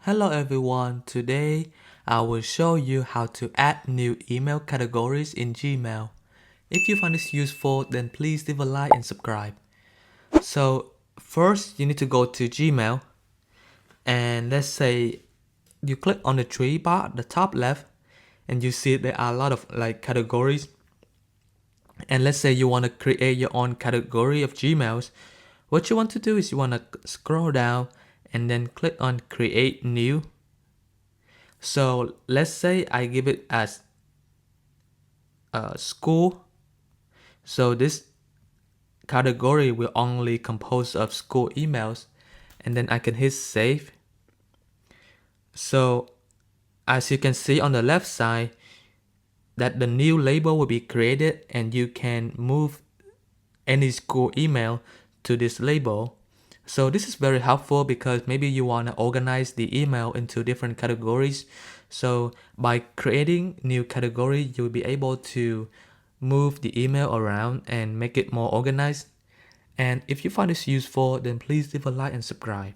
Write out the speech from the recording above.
Hello everyone, today I will show you how to add new email categories in Gmail. If you find this useful, then please leave a like and subscribe. So first you need to go to Gmail and let's say you click on the three bar at the top left and you see there are a lot of categories. And let's say you want to create your own category of Gmails. What you want to do is you want to scroll down and then click on create new. So let's say I give it as school. So this category will only compose of school emails, and then I can hit save. So as you can see on the left side, that the new label will be created and you can move any school email to this label. So this is very helpful because maybe you want to organize the email into different categories. So by creating new category, you'll be able to move the email around and make it more organized. And if you find this useful, then please leave a like and subscribe.